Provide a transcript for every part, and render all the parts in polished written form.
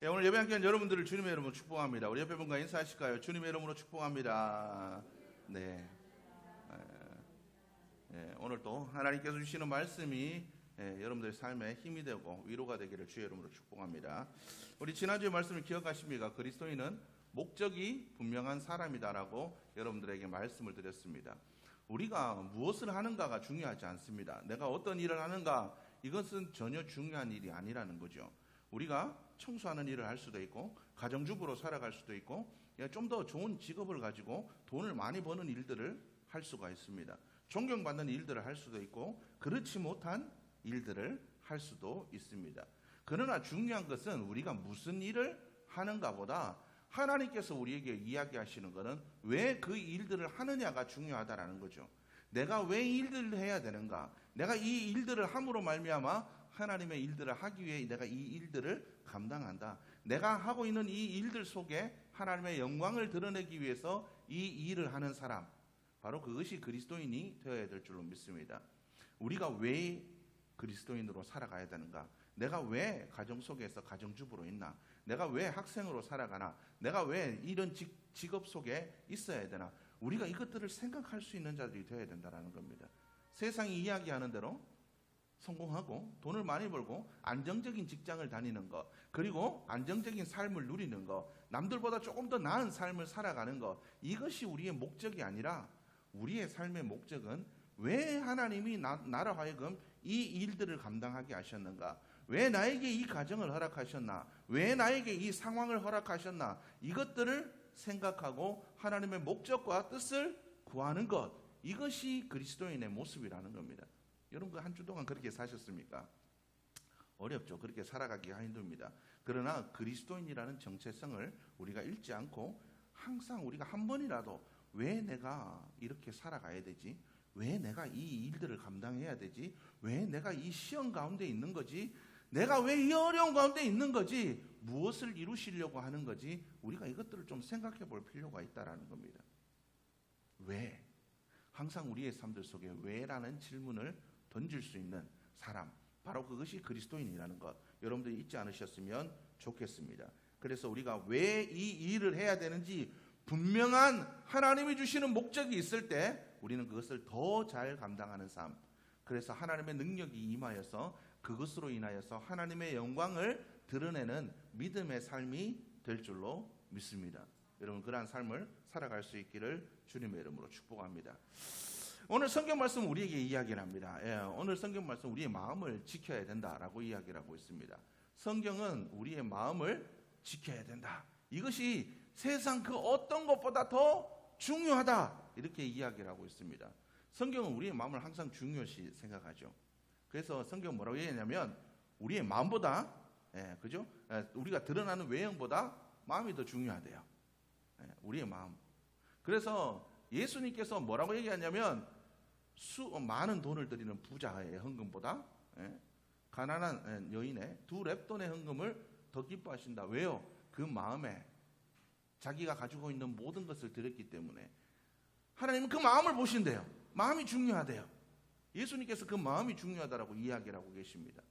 오늘 예배 함께한 여러분들을 주님의 이름으로 축복합니다. 우리 옆에 분과 인사하실까요? 주님의 이름으로 축복합니다. 네. 오늘 또 하나님께서 주시는 말씀이 여러분들의 삶에 힘이 되고 위로가 되기를 주의 이름으로 축복합니다. 우리 지난주의 말씀을 기억하십니까? 그리스도인은 목적이 분명한 사람이다라고 여러분들에게 말씀을 드렸습니다. 우리가 무엇을 하는가가 중요하지 않습니다. 내가 어떤 일을 하는가, 이것은 전혀 중요한 일이 아니라는 거죠. 우리가 청소하는 일을 할 수도 있고 가정주부로 살아갈 수도 있고 좀 더 좋은 직업을 가지고 돈을 많이 버는 일들을 할 수가 있습니다. 존경받는 일들을 할 수도 있고 그렇지 못한 일들을 할 수도 있습니다. 그러나 중요한 것은 우리가 무슨 일을 하는가 보다 하나님께서 우리에게 이야기하시는 것은 왜 그 일들을 하느냐가 중요하다라는 거죠. 내가 왜 이 일들을 해야 되는가, 내가 이 일들을 함으로 말미암아 하나님의 일들을 하기 위해 내가 이 일들을 감당한다. 내가 하고 있는 이 일들 속에 하나님의 영광을 드러내기 위해서 이 일을 하는 사람, 바로 그것이 그리스도인이 되어야 될 줄로 믿습니다. 우리가 왜 그리스도인으로 살아가야 되는가? 내가 왜 가정 속에서 가정주부로 있나? 내가 왜 학생으로 살아가나? 내가 왜 이런 직업 속에 있어야 되나? 우리가 이것들을 생각할 수 있는 자들이 되어야 된다는 겁니다. 세상이 이야기하는 대로 성공하고 돈을 많이 벌고 안정적인 직장을 다니는 것, 그리고 안정적인 삶을 누리는 것, 남들보다 조금 더 나은 삶을 살아가는 것, 이것이 우리의 목적이 아니라 우리의 삶의 목적은 왜 하나님이 나로 하여금 이 일들을 감당하게 하셨는가, 왜 나에게 이 가정을 허락하셨나, 왜 나에게 이 상황을 허락하셨나, 이것들을 생각하고 하나님의 목적과 뜻을 구하는 것, 이것이 그리스도인의 모습이라는 겁니다. 여러분 한 주 동안 그렇게 사셨습니까? 어렵죠. 그렇게 살아가기가 힘듭니다. 그러나 그리스도인이라는 정체성을 우리가 잃지 않고 항상 우리가 한 번이라도 왜 내가 이렇게 살아가야 되지? 왜 내가 이 일들을 감당해야 되지? 왜 내가 이 시험 가운데 있는 거지? 내가 왜 이 어려운 가운데 있는 거지? 무엇을 이루시려고 하는 거지? 우리가 이것들을 좀 생각해 볼 필요가 있다는 겁니다. 왜? 항상 우리의 삶들 속에 왜라는 질문을 던질 수 있는 사람, 바로 그것이 그리스도인이라는 것, 여러분들이 잊지 않으셨으면 좋겠습니다. 그래서 우리가 왜 이 일을 해야 되는지 분명한 하나님이 주시는 목적이 있을 때 우리는 그것을 더 잘 감당하는 삶, 그래서 하나님의 능력이 임하여서 그것으로 인하여서 하나님의 영광을 드러내는 믿음의 삶이 될 줄로 믿습니다. 여러분 그러한 삶을 살아갈 수 있기를 주님의 이름으로 축복합니다. 오늘 성경 말씀 우리에게 이야기를 합니다. 오늘 성경 말씀 우리의 마음을 지켜야 된다라고 이야기를 하고 있습니다. 성경은 우리의 마음을 지켜야 된다. 이것이 세상 그 어떤 것보다 더 중요하다. 이렇게 이야기를 하고 있습니다. 성경은 우리의 마음을 항상 중요시 생각하죠. 그래서 성경 뭐라고 얘기하냐면 우리의 마음보다, 그죠? 우리가 드러나는 외형보다 마음이 더 중요하대요. 우리의 마음. 그래서 예수님께서 뭐라고 얘기하냐면 많은 돈을 들이는 부자의 헌금보다 가난한 여인의 2렙돈의 헌금을 더 기뻐하신다. 왜요? 그 마음에 자기가 가지고 있는 모든 것을 드렸기 때문에 하나님은 그 마음을 보신대요. 마음이 중요하대요. 예수님께서 그 마음이 중요하다라고 이야기를 하고 계십니다.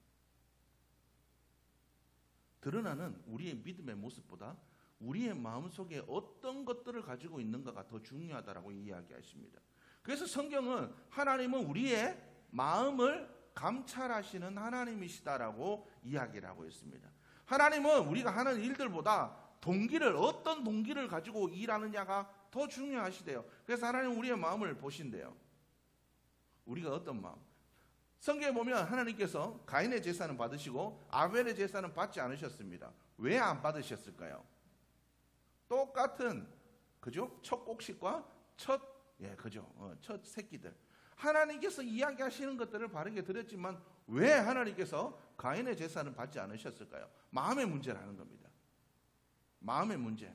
드러나는 우리의 믿음의 모습보다 우리의 마음속에 어떤 것들을 가지고 있는가가 더 중요하다라고 이야기하십니다. 그래서 성경은 하나님은 우리의 마음을 감찰하시는 하나님이시다라고 이야기를 하고 있습니다. 하나님은 우리가 하는 일들보다 어떤 동기를 가지고 일하느냐가 더 중요하시대요. 그래서 하나님은 우리의 마음을 보신대요. 우리가 어떤 마음? 성경에 보면 하나님께서 가인의 제사는 받으시고 아벨의 제사는 받지 않으셨습니다. 왜 안 받으셨을까요? 똑같은, 그죠? 첫 곡식과 첫 새끼들. 하나님께서 이야기하시는 것들을 바르게 드렸지만 왜 하나님께서 가인의 제사는 받지 않으셨을까요? 마음의 문제라는 겁니다. 마음의 문제.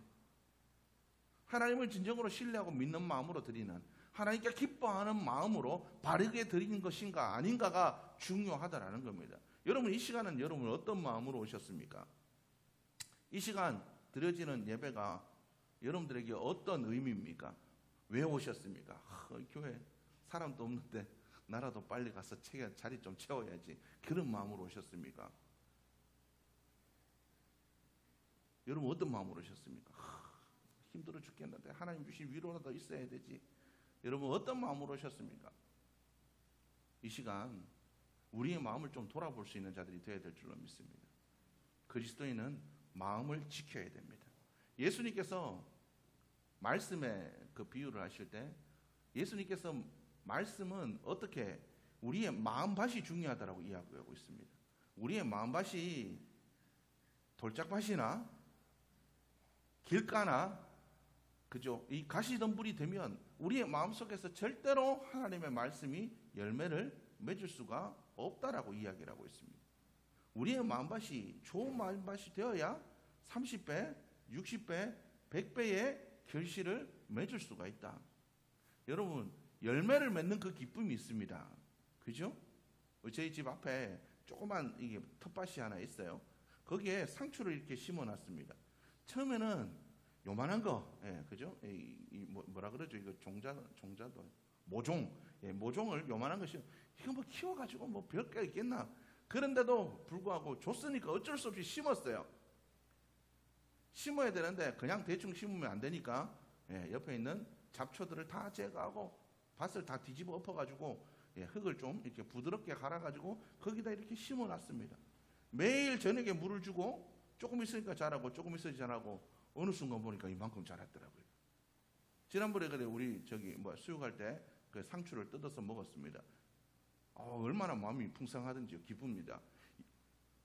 하나님을 진정으로 신뢰하고 믿는 마음으로 드리는, 하나님께 기뻐하는 마음으로 바르게 드리는 것인가 아닌가가 중요하다라는 겁니다. 여러분 이 시간은 여러분 어떤 마음으로 오셨습니까? 이 시간 드려지는 예배가 여러분들에게 어떤 의미입니까? 왜 오셨습니까? 교회 사람도 없는데 나라도 빨리 가서 자리 좀 채워야지. 그런 마음으로 오셨습니까? 여러분 어떤 마음으로 오셨습니까? 힘들어 죽겠는데 하나님 주신 위로라도 있어야 되지. 여러분 어떤 마음으로 오셨습니까? 이 시간 우리의 마음을 좀 돌아볼 수 있는 자들이 되어야 될 줄로 믿습니다. 그리스도인은 마음을 지켜야 됩니다. 예수님께서 말씀의 그 비유를 하실 때 예수님께서 말씀은 어떻게 우리의 마음밭이 중요하다고 이야기하고 있습니다. 우리의 마음밭이 돌짝밭이나 길가나 그죠? 이 가시덤불이 되면 우리의 마음속에서 절대로 하나님의 말씀이 열매를 맺을 수가 없다라고 이야기를 하고 있습니다. 우리의 마음밭이 좋은 마음밭이 되어야 30배, 60배, 100배의 결실을 맺을 수가 있다. 여러분 열매를 맺는 그 기쁨이 있습니다. 그죠? 저희 집 앞에 조그만 이게 텃밭이 하나 있어요. 거기에 상추를 이렇게 심어놨습니다. 처음에는 요만한 거, 그죠? 뭐라 그러죠? 이거 종자도 모종, 모종을 요만한 거 심어. 이거 뭐 키워가지고 뭐 별게 있겠나? 그런데도 불구하고 줬으니까 어쩔 수 없이 심었어요. 심어야 되는데 그냥 대충 심으면 안 되니까 옆에 있는 잡초들을 다 제거하고 밭을 다 뒤집어 엎어가지고 흙을 좀 이렇게 부드럽게 갈아가지고 거기다 이렇게 심어놨습니다. 매일 저녁에 물을 주고 조금 있으니까 자라고 조금 있으니 자라고 어느 순간 보니까 이만큼 자랐더라고요. 지난번에 그래 우리 수육할 때 그 상추를 뜯어서 먹었습니다. 얼마나 마음이 풍성하든지 기쁩니다.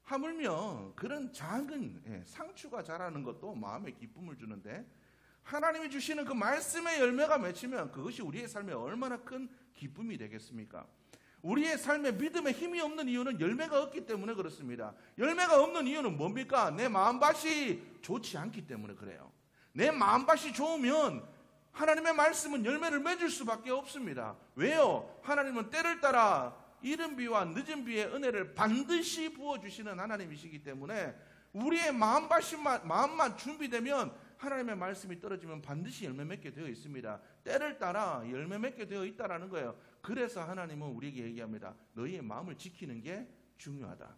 하물며 그런 작은 상추가 자라는 것도 마음에 기쁨을 주는데 하나님이 주시는 그 말씀의 열매가 맺히면 그것이 우리의 삶에 얼마나 큰 기쁨이 되겠습니까? 우리의 삶에 믿음의 힘이 없는 이유는 열매가 없기 때문에 그렇습니다. 열매가 없는 이유는 뭡니까? 내 마음밭이 좋지 않기 때문에 그래요. 내 마음밭이 좋으면 하나님의 말씀은 열매를 맺을 수밖에 없습니다. 왜요? 하나님은 때를 따라 이른 비와 늦은 비의 은혜를 반드시 부어주시는 하나님이시기 때문에 우리의 마음만 준비되면 하나님의 말씀이 떨어지면 반드시 열매 맺게 되어 있습니다. 때를 따라 열매 맺게 되어 있다라는 거예요. 그래서 하나님은 우리에게 얘기합니다. 너희의 마음을 지키는 게 중요하다.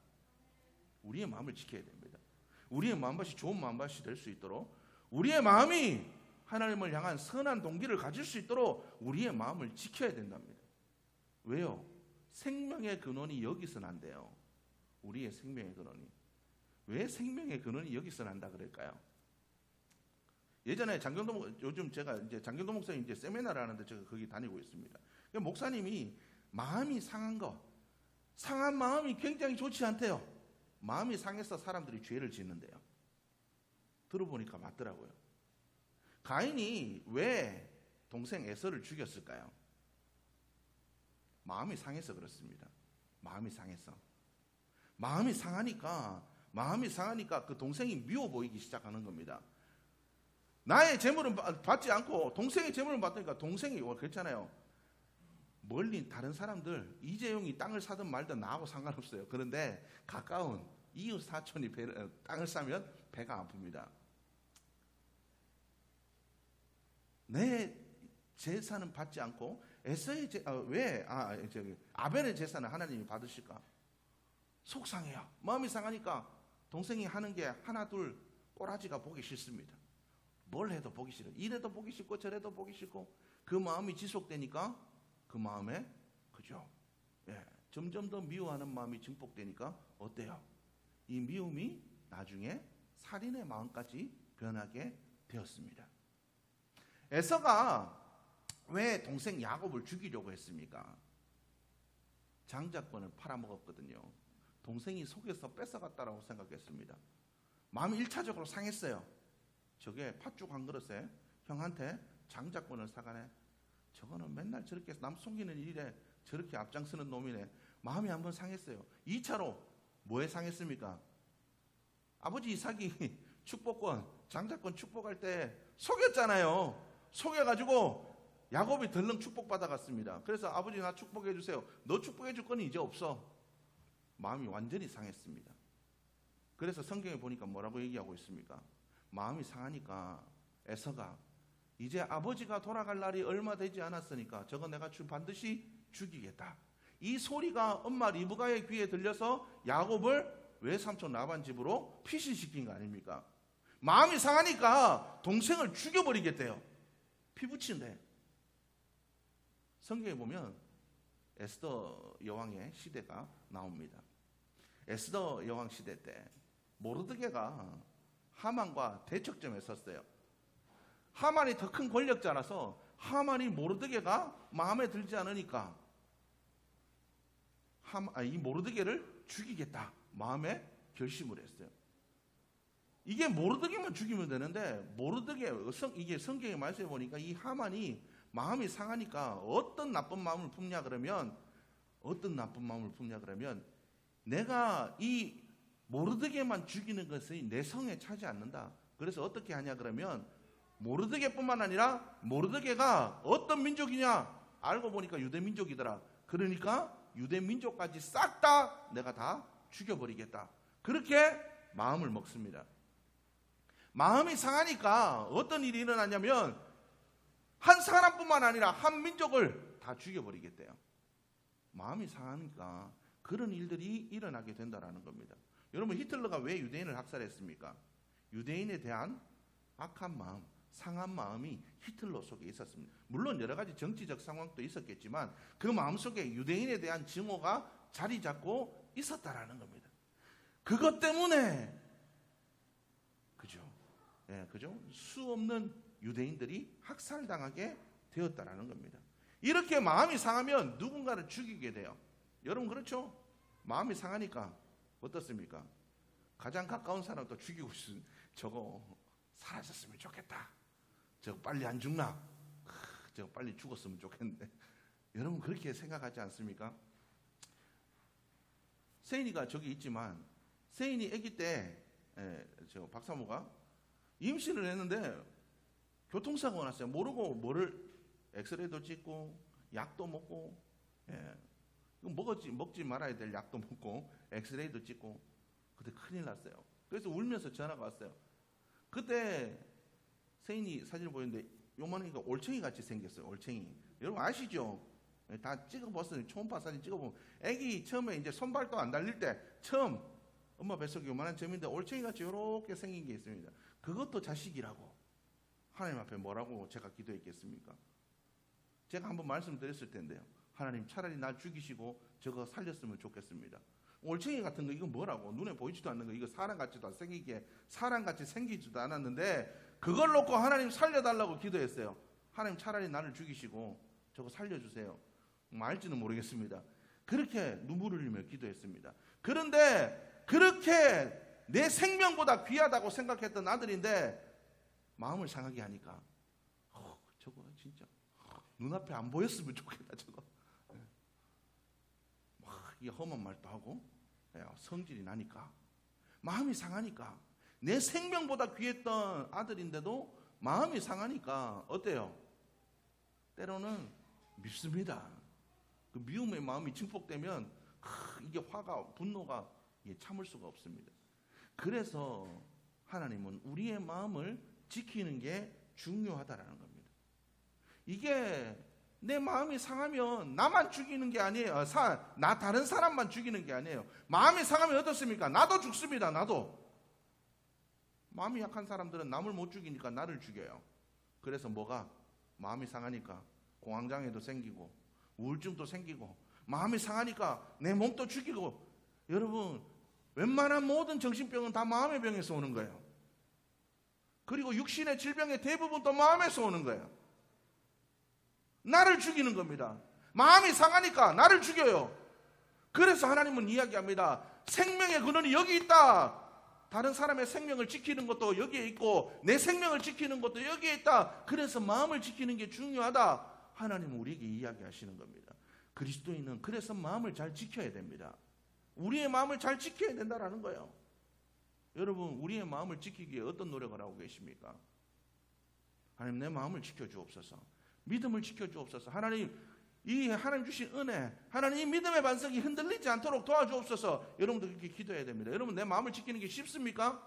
우리의 마음을 지켜야 됩니다. 우리의 마음밭이 좋은 마음밭이 될 수 있도록 우리의 마음이 하나님을 향한 선한 동기를 가질 수 있도록 우리의 마음을 지켜야 된답니다. 왜요? 생명의 근원이 여기서 난대요. 우리의 생명의 근원이. 왜 생명의 근원이 여기서 난다 그럴까요? 예전에 요즘 제가 이제 장경도 목사님 이제 세미나를 하는데 제가 거기 다니고 있습니다. 목사님이 마음이 상한 마음이 굉장히 좋지 않대요. 마음이 상해서 사람들이 죄를 짓는데요. 들어보니까 맞더라고요. 가인이 왜 동생 에서를 죽였을까요? 마음이 상해서 그렇습니다. 마음이 상하니까 그 동생이 미워 보이기 시작하는 겁니다. 나의 재물은 받지 않고 동생의 재물을 받으니까 동생이 그랬잖아요. 멀리 다른 사람들 이재용이 땅을 사든 말든 나하고 상관없어요. 그런데 가까운 이웃 사촌이 땅을 사면 배가 아픕니다. 내 제사는 받지 않고 아벨의 제사는 하나님이 받으실까? 속상해요. 마음이 상하니까 동생이 하는 게 하나 둘 꼬라지가 보기 싫습니다. 뭘 해도 보기 싫어. 이래도 보기 싫고 저래도 보기 싫고 그 마음이 지속되니까 그 마음에 그죠? 점점 더 미워하는 마음이 증폭되니까 어때요? 이 미움이 나중에 살인의 마음까지 변하게 되었습니다. 에서가 왜 동생 야곱을 죽이려고 했습니까? 장자권을 팔아먹었거든요. 동생이 속에서 뺏어갔다라고 생각했습니다. 마음이 1차적으로 상했어요. 저게 팥죽 한 그릇에 형한테 장자권을 사가네. 저거는 맨날 저렇게 남 속이는 일에 저렇게 앞장서는 놈이네. 마음이 한번 상했어요. 2차로 뭐에 상했습니까? 아버지 이삭이 축복권, 장자권 축복할 때 속였잖아요. 속여가지고 야곱이 덜렁 축복받아갔습니다. 그래서 아버지 나 축복해 주세요. 너 축복해 줄 건 이제 없어. 마음이 완전히 상했습니다. 그래서 성경에 보니까 뭐라고 얘기하고 있습니까? 마음이 상하니까 에서가 이제 아버지가 돌아갈 날이 얼마 되지 않았으니까 저거 내가 반드시 죽이겠다. 이 소리가 엄마 리브가의 귀에 들려서 야곱을 외삼촌 라반 집으로 피신시킨 거 아닙니까? 마음이 상하니까 동생을 죽여버리겠대요. 피 붙인대. 성경에 보면 에스더 여왕의 시대가 나옵니다. 에스더 여왕 시대 때 모르드게가 하만과 대척점에 섰어요. 하만이 더 큰 권력자라서 하만이 모르드게가 마음에 들지 않으니까 이 모르드게를 죽이겠다 마음에 결심을 했어요. 이게 모르드게만 죽이면 되는데 이게 성경에 말씀해 보니까 이 하만이 마음이 상하니까 어떤 나쁜 마음을 품냐 그러면 내가 이 모르드게만 죽이는 것이 내 성에 차지 않는다. 그래서 어떻게 하냐 그러면 모르드게뿐만 아니라 모르드게가 어떤 민족이냐 알고 보니까 유대 민족이더라. 그러니까 유대 민족까지 싹 다 내가 다 죽여버리겠다. 그렇게 마음을 먹습니다. 마음이 상하니까 어떤 일이 일어나냐면 한 사람뿐만 아니라 한 민족을 다 죽여버리겠대요. 마음이 상하니까 그런 일들이 일어나게 된다는 겁니다. 여러분, 히틀러가 왜 유대인을 학살했습니까? 유대인에 대한 악한 마음, 상한 마음이 히틀러 속에 있었습니다. 물론 여러 가지 정치적 상황도 있었겠지만 그 마음속에 유대인에 대한 증오가 자리 잡고 있었다라는 겁니다. 그것 때문에 그죠? 수 없는 유대인들이 학살당하게 되었다라는 겁니다. 이렇게 마음이 상하면 누군가를 죽이게 돼요. 여러분 그렇죠? 마음이 상하니까 어떻습니까? 가장 가까운 사람도 죽이고 싶은 저거 사라졌으면 좋겠다. 저거 빨리 안 죽나? 저거 빨리 죽었으면 좋겠는데. 여러분 그렇게 생각하지 않습니까? 세인이가 저기 있지만 세인이 아기 때 저 박사모가 임신을 했는데 교통사고가 났어요. 모르고 뭐를 엑스레이도 찍고 약도 먹고 먹지 말아야 될 약도 먹고 엑스레이도 찍고 그때 큰일 났어요. 그래서 울면서 전화가 왔어요. 그때 세인이 사진을 보였는데 요만하니까 올챙이 같이 생겼어요. 올챙이. 여러분 아시죠? 다 찍어봤어요. 초음파 사진 찍어보면 애기 처음에 이제 손발도 안 달릴 때 처음 엄마 뱃속에 요만한 점인데 올챙이 같이 이렇게 생긴 게 있습니다. 그것도 자식이라고 하나님 앞에 뭐라고 제가 기도했겠습니까? 제가 한번 말씀드렸을 텐데요. 하나님 차라리 날 죽이시고 저거 살렸으면 좋겠습니다. 올챙이 같은 거 이거 뭐라고 눈에 보이지도 않는 거 이거 사람같이 생기지도 않았는데 그걸 놓고 하나님 살려달라고 기도했어요. 하나님 차라리 나를 죽이시고 저거 살려주세요. 알지는 모르겠습니다. 그렇게 눈물을 흘리며 기도했습니다. 그런데 그렇게 내 생명보다 귀하다고 생각했던 아들인데 마음을 상하게 하니까 저거 진짜 눈앞에 안 보였으면 좋겠다. 저거 막 이게 험한 말도 하고 성질이 나니까 마음이 상하니까 내 생명보다 귀했던 아들인데도 마음이 상하니까 어때요? 때로는 밉습니다. 그 미움의 마음이 증폭되면 이게 화가 분노가 참을 수가 없습니다. 그래서 하나님은 우리의 마음을 지키는 게 중요하다라는 겁니다. 이게 내 마음이 상하면 나만 죽이는 게 아니에요. 다른 사람만 죽이는 게 아니에요. 마음이 상하면 어떻습니까? 나도 죽습니다. 나도. 마음이 약한 사람들은 남을 못 죽이니까 나를 죽여요. 그래서 마음이 상하니까 공황장애도 생기고 우울증도 생기고 마음이 상하니까 내 몸도 죽이고. 여러분 웬만한 모든 정신병은 다 마음의 병에서 오는 거예요. 그리고 육신의 질병의 대부분 또 마음에서 오는 거예요. 나를 죽이는 겁니다. 마음이 상하니까 나를 죽여요. 그래서 하나님은 이야기합니다. 생명의 근원이 여기 있다. 다른 사람의 생명을 지키는 것도 여기에 있고 내 생명을 지키는 것도 여기에 있다. 그래서 마음을 지키는 게 중요하다. 하나님은 우리에게 이야기하시는 겁니다. 그리스도인은 그래서 마음을 잘 지켜야 됩니다. 우리의 마음을 잘 지켜야 된다라는 거예요. 여러분 우리의 마음을 지키기 위해 어떤 노력을 하고 계십니까? 하나님 내 마음을 지켜주옵소서. 믿음을 지켜주옵소서. 하나님 주신 은혜, 하나님 이 믿음의 반석이 흔들리지 않도록 도와주옵소서. 여러분도 그렇게 기도해야 됩니다. 여러분 내 마음을 지키는 게 쉽습니까?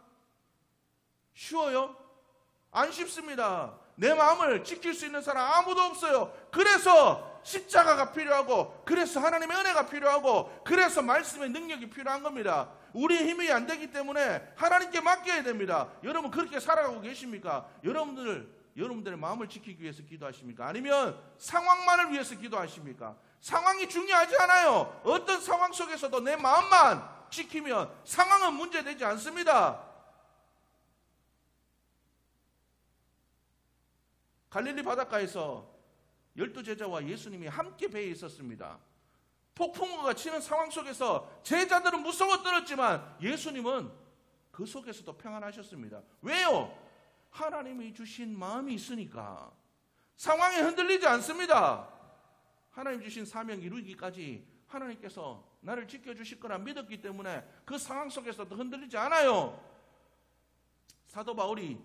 쉬워요? 안 쉽습니다. 내 마음을 지킬 수 있는 사람 아무도 없어요. 그래서 십자가가 필요하고 그래서 하나님의 은혜가 필요하고 그래서 말씀의 능력이 필요한 겁니다. 우리의 힘이 안 되기 때문에 하나님께 맡겨야 됩니다. 여러분 그렇게 살아가고 계십니까? 여러분들의 마음을 지키기 위해서 기도하십니까? 아니면 상황만을 위해서 기도하십니까? 상황이 중요하지 않아요. 어떤 상황 속에서도 내 마음만 지키면 상황은 문제되지 않습니다. 갈릴리 바닷가에서 12제자와 예수님이 함께 배에 있었습니다. 폭풍우가 치는 상황 속에서 제자들은 무서워 떨었지만 예수님은 그 속에서도 평안하셨습니다. 왜요? 하나님이 주신 마음이 있으니까 상황에 흔들리지 않습니다. 하나님 주신 사명 이루기까지 하나님께서 나를 지켜주실 거라 믿었기 때문에 그 상황 속에서도 흔들리지 않아요. 사도 바울이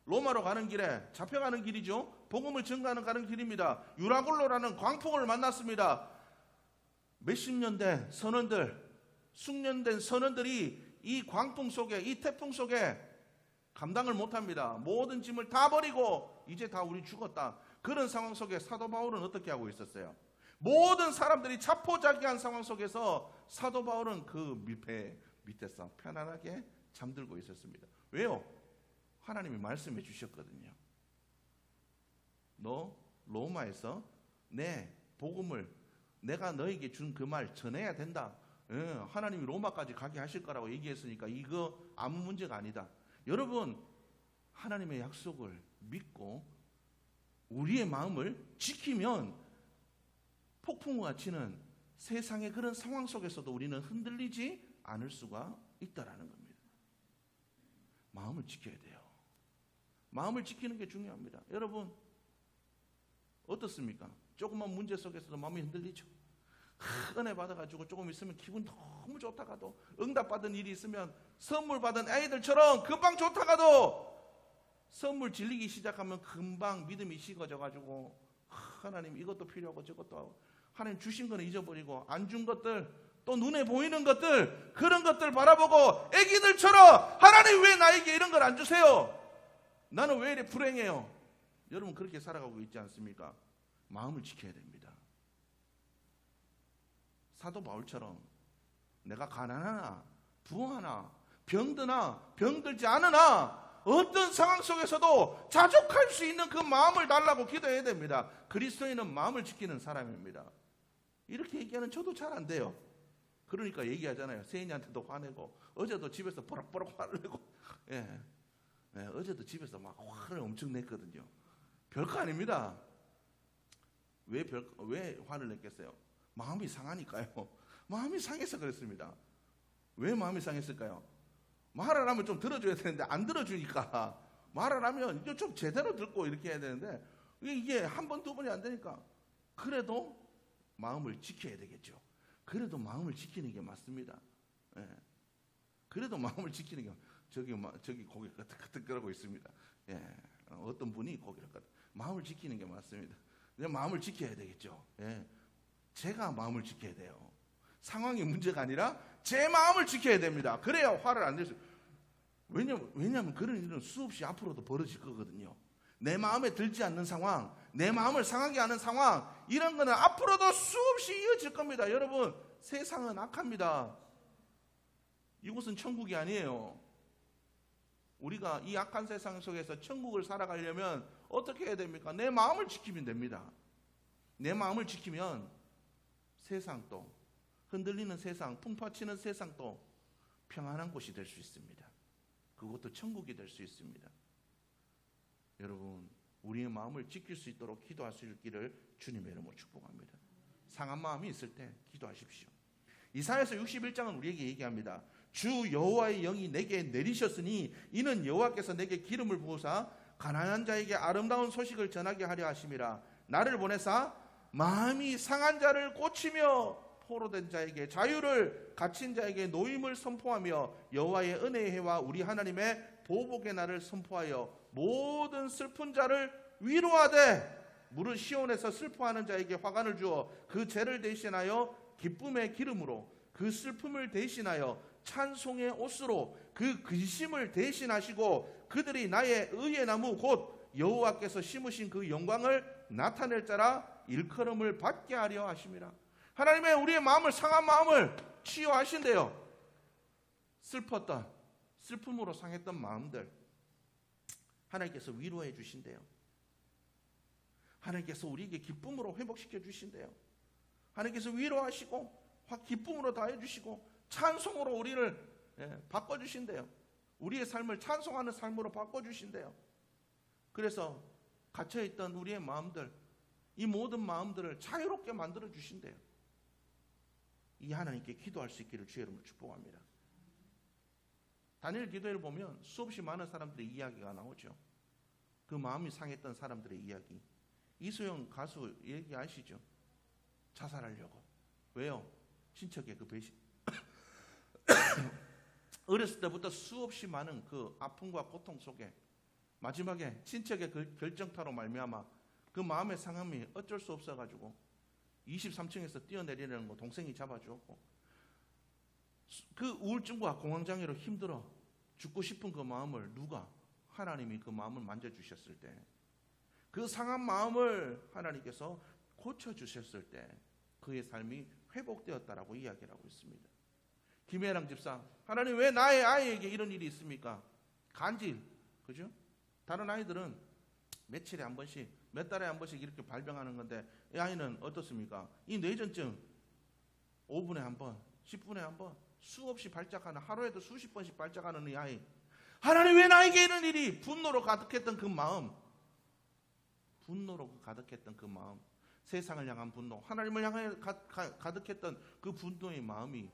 로마로 가는 길에 잡혀가는 길이죠. 복음을 전가하는 가는 길입니다. 유라굴로라는 광풍을 만났습니다. 몇십 년 된 선원들, 숙련된 선원들이 이 광풍 속에, 이 태풍 속에 감당을 못합니다. 모든 짐을 다 버리고 이제 다 우리 죽었다. 그런 상황 속에 사도 바울은 어떻게 하고 있었어요? 모든 사람들이 자포자기한 상황 속에서 사도 바울은 그 밀배 밑에서 편안하게 잠들고 있었습니다. 왜요? 하나님이 말씀해 주셨거든요. 너 로마에서 내 복음을 내가 너에게 준 그 말 전해야 된다. 하나님이 로마까지 가게 하실 거라고 얘기했으니까 이거 아무 문제가 아니다. 여러분 하나님의 약속을 믿고 우리의 마음을 지키면 폭풍우가 치는 세상의 그런 상황 속에서도 우리는 흔들리지 않을 수가 있다라는 겁니다. 마음을 지켜야 돼요. 마음을 지키는 게 중요합니다. 여러분 어떻습니까? 조그만 문제 속에서도 마음이 흔들리죠. 은혜 받아가지고 조금 있으면 기분 너무 좋다가도 응답받은 일이 있으면 선물 받은 아이들처럼 금방 좋다가도 선물 질리기 시작하면 금방 믿음이 식어져가지고 하나님 이것도 필요하고 저것도 하고 하나님 주신 거는 잊어버리고 안 준 것들 또 눈에 보이는 것들 그런 것들 바라보고 애기들처럼 하나님 왜 나에게 이런 걸 안 주세요? 나는 왜 이렇게 불행해요? 여러분 그렇게 살아가고 있지 않습니까? 마음을 지켜야 됩니다. 사도 바울처럼 내가 가난하나 부하나 병드나 병들지 않으나 어떤 상황 속에서도 자족할 수 있는 그 마음을 달라고 기도해야 됩니다. 그리스도인은 마음을 지키는 사람입니다. 이렇게 얘기하는 저도 잘 안 돼요. 그러니까 얘기하잖아요. 세인이한테도 화내고 어제도 집에서 보락보락 화를 내고 어제도 집에서 막 화를 엄청 냈거든요. 별거 아닙니다. 왜 화를 냈겠어요? 마음이 상하니까요. 마음이 상해서 그랬습니다. 왜 마음이 상했을까요? 말을 하면 좀 들어줘야 되는데 안 들어주니까 말을 하면 이제 좀 제대로 듣고 이렇게 해야 되는데 이게 한 번, 두 번이 안 되니까 그래도 마음을 지켜야 되겠죠. 그래도 마음을 지키는 게 맞습니다. 그래도 마음을 지키는 게 저기 고개 끄덕끄덕거리고 있습니다. 어떤 분이 고개를 마음을 지키는 게 맞습니다. 마음을 지켜야 되겠죠. 제가 마음을 지켜야 돼요. 상황이 문제가 아니라 제 마음을 지켜야 됩니다. 그래야 화를 안 내서. 왜냐하면 그런 일은 수없이 앞으로도 벌어질 거거든요. 내 마음에 들지 않는 상황, 내 마음을 상하게 하는 상황, 이런 거는 앞으로도 수없이 이어질 겁니다. 여러분, 세상은 악합니다. 이곳은 천국이 아니에요. 우리가 이 악한 세상 속에서 천국을 살아가려면 어떻게 해야 됩니까? 내 마음을 지키면 됩니다. 내 마음을 지키면 세상도 흔들리는 세상, 풍파치는 세상도 평안한 곳이 될 수 있습니다. 그것도 천국이 될 수 있습니다. 여러분, 우리의 마음을 지킬 수 있도록 기도하실 길을 주님의 이름으로 축복합니다. 상한 마음이 있을 때 기도하십시오. 이사야서 61장은 우리에게 얘기합니다. 주 여호와의 영이 내게 내리셨으니 이는 여호와께서 내게 기름을 부으사 가난한 자에게 아름다운 소식을 전하게 하려 하심이라. 나를 보내사 마음이 상한 자를 고치며 포로된 자에게 자유를, 갇힌 자에게 노임을 선포하며 여호와의 은혜의 해와 우리 하나님의 보복의 날을 선포하여 모든 슬픈 자를 위로하되 무릇 시온에서 슬퍼하는 자에게 화관을 주어 그 죄를 대신하여 기쁨의 기름으로 그 슬픔을 대신하여 찬송의 옷으로 그 근심을 대신하시고 그들이 나의 의의 나무 곧 여호와께서 심으신 그 영광을 나타낼 자라 일컬음을 받게 하려 하심이라. 하나님의 우리의 마음을, 상한 마음을 치유하신대요. 슬펐던, 슬픔으로 상했던 마음들 하나님께서 위로해 주신대요. 하나님께서 우리에게 기쁨으로 회복시켜 주신대요. 하나님께서 위로하시고 기쁨으로 다해 주시고 찬송으로 우리를 바꿔주신대요. 우리의 삶을 찬송하는 삶으로 바꿔주신대요. 그래서 갇혀있던 우리의 마음들, 이 모든 마음들을 자유롭게 만들어 주신대요. 이 하나님께 기도할 수 있기를 주의 이름으로 축복합니다. 다니엘 기도회를 보면 수없이 많은 사람들의 이야기가 나오죠. 그 마음이 상했던 사람들의 이야기. 이수영 가수 얘기 아시죠? 자살하려고. 왜요? 친척의 그 배신. 어렸을 때부터 수없이 많은 그 아픔과 고통 속에 마지막에 친척의 그 결정타로 말미암아 그 마음의 상함이 어쩔 수 없어가지고 23층에서 뛰어내리려는 거 동생이 잡아주었고, 그 우울증과 공황장애로 힘들어 죽고 싶은 그 마음을 하나님이 그 마음을 만져주셨을 때, 그 상한 마음을 하나님께서 고쳐주셨을 때 그의 삶이 회복되었다라고 이야기를 하고 있습니다. 김혜랑 집사, 하나님 왜 나의 아이에게 이런 일이 있습니까? 간질, 그죠? 다른 아이들은 며칠에 한 번씩, 몇 달에 한 번씩 이렇게 발병하는 건데 이 아이는 어떻습니까? 이 뇌전증 5분에 한 번, 10분에 한 번 수없이 발작하는, 하루에도 수십 번씩 발작하는 이 아이, 하나님 왜 나에게 이런 일이? 분노로 가득했던 그 마음, 세상을 향한 분노, 하나님을 향해 가득했던 그 분노의 마음이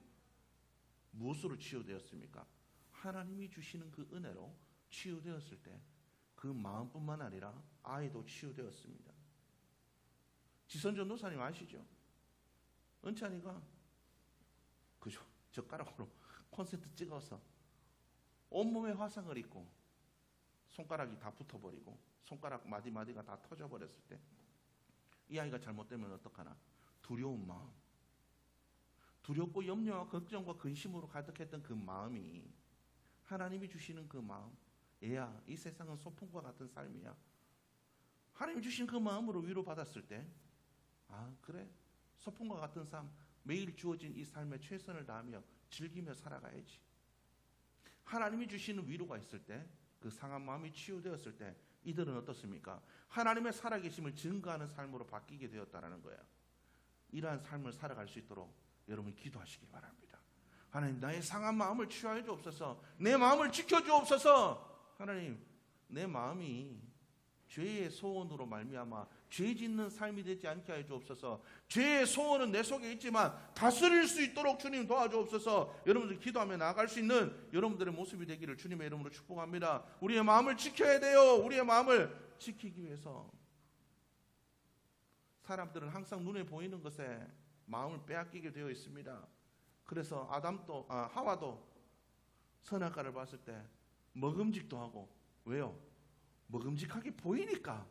무엇으로 치유되었습니까? 하나님이 주시는 그 은혜로 치유되었을 때 그 마음뿐만 아니라 아이도 치유되었습니다. 지선 전도사님 아시죠? 은찬이가 그죠? 젓가락으로 콘센트 찍어서 온몸에 화상을 입고 손가락이 다 붙어버리고 손가락 마디마디가 다 터져버렸을 때 이 아이가 잘못되면 어떡하나? 두려운 마음, 두렵고 염려와 걱정과 근심으로 가득했던 그 마음이 하나님이 주시는 그 마음, 얘야 이 세상은 소풍과 같은 삶이야, 하나님 주신 그 마음으로 위로받았을 때, 아 그래, 소풍과 같은 삶, 매일 주어진 이 삶에 최선을 다하며 즐기며 살아가야지. 하나님이 주시는 위로가 있을 때, 그 상한 마음이 치유되었을 때 이들은 어떻습니까? 하나님의 살아계심을 증거하는 삶으로 바뀌게 되었다는 거예요. 이러한 삶을 살아갈 수 있도록 여러분 기도하시기 바랍니다. 하나님 나의 상한 마음을 치유하여 주옵소서. 내 마음을 지켜주옵소서. 하나님 내 마음이 죄의 소원으로 말미암아 죄 짓는 삶이 되지 않게 하여 주옵소서. 죄의 소원은 내 속에 있지만 다스릴 수 있도록 주님 도와주옵소서. 여러분들 기도하며 나아갈 수 있는 여러분들의 모습이 되기를 주님의 이름으로 축복합니다. 우리의 마음을 지켜야 돼요. 우리의 마음을 지키기 위해서 사람들은 항상 눈에 보이는 것에 마음을 빼앗기게 되어 있습니다. 그래서 하와도 선악과를 봤을 때 먹음직도 하고, 왜요? 먹음직하게 보이니까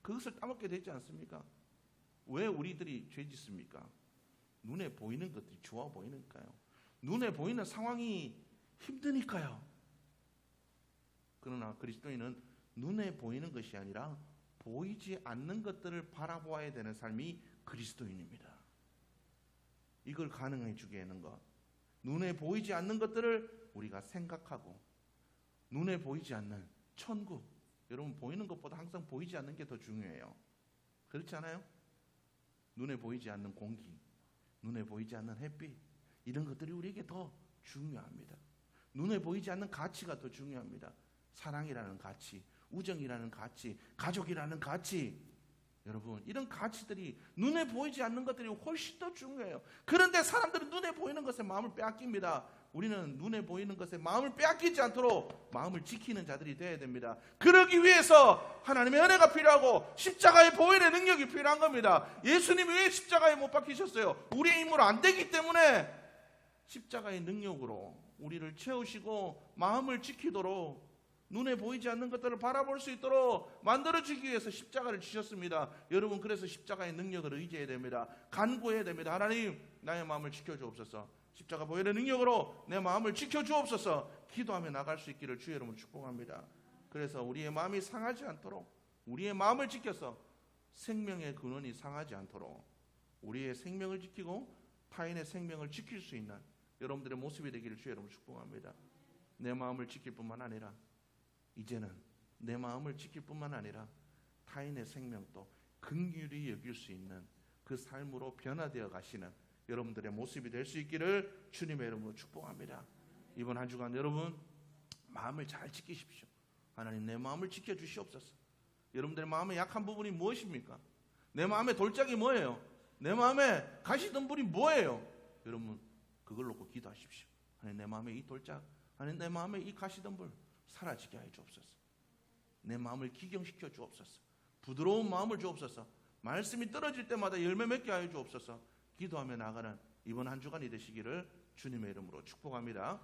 그것을 따먹게 되지 않습니까? 왜 우리들이 죄 짓습니까? 눈에 보이는 것들이 좋아 보이니까요. 눈에 보이는 상황이 힘드니까요. 그러나 그리스도인은 눈에 보이는 것이 아니라 보이지 않는 것들을 바라보아야 되는 삶이 그리스도인입니다. 이걸 가능해 주게 하는 것, 눈에 보이지 않는 것들을 우리가 생각하고, 눈에 보이지 않는 천국, 여러분 보이는 것보다 항상 보이지 않는 게 더 중요해요. 그렇지 않아요? 눈에 보이지 않는 공기, 눈에 보이지 않는 햇빛, 이런 것들이 우리에게 더 중요합니다. 눈에 보이지 않는 가치가 더 중요합니다. 사랑이라는 가치, 우정이라는 가치, 가족이라는 가치, 여러분 이런 가치들이 눈에 보이지 않는 것들이 훨씬 더 중요해요. 그런데 사람들은 눈에 보이는 것에 마음을 빼앗깁니다. 우리는 눈에 보이는 것에 마음을 빼앗기지 않도록 마음을 지키는 자들이 되어야 됩니다. 그러기 위해서 하나님의 은혜가 필요하고 십자가의 보혈의 능력이 필요한 겁니다. 예수님이 왜 십자가에 못 박히셨어요? 우리의 힘으로 안 되기 때문에 십자가의 능력으로 우리를 채우시고 마음을 지키도록, 눈에 보이지 않는 것들을 바라볼 수 있도록 만들어주기 위해서 십자가를 지셨습니다. 여러분 그래서 십자가의 능력을 의지해야 됩니다. 간구해야 됩니다. 하나님 나의 마음을 지켜주옵소서. 십자가 보혈의 능력으로 내 마음을 지켜주옵소서. 기도하며 나갈 수 있기를 주의 이름으로 축복합니다. 그래서 우리의 마음이 상하지 않도록, 우리의 마음을 지켜서 생명의 근원이 상하지 않도록 우리의 생명을 지키고 타인의 생명을 지킬 수 있는 여러분들의 모습이 되기를 주의 이름으로 축복합니다. 내 마음을 지킬 뿐만 아니라 이제는 내 마음을 지킬 뿐만 아니라 타인의 생명도 긍휼히 여길 수 있는 그 삶으로 변화되어 가시는 여러분들의 모습이 될 수 있기를 주님의 이름으로 축복합니다. 이번 한 주간 여러분 마음을 잘 지키십시오. 하나님 내 마음을 지켜주시옵소서. 여러분들의 마음의 약한 부분이 무엇입니까? 내 마음의 돌짝이 뭐예요? 내 마음에 가시덤불이 뭐예요? 여러분 그걸 놓고 기도하십시오. 하나님 내 마음의 이 돌짝, 하나님 내 마음의 이 가시덤불 사라지게 하여 주옵소서. 내 마음을 기경시켜 주옵소서. 부드러운 마음을 주옵소서. 말씀이 떨어질 때마다 열매 맺게 하여 주옵소서. 기도하며 나가는 이번 한 주간이 되시기를 주님의 이름으로 축복합니다.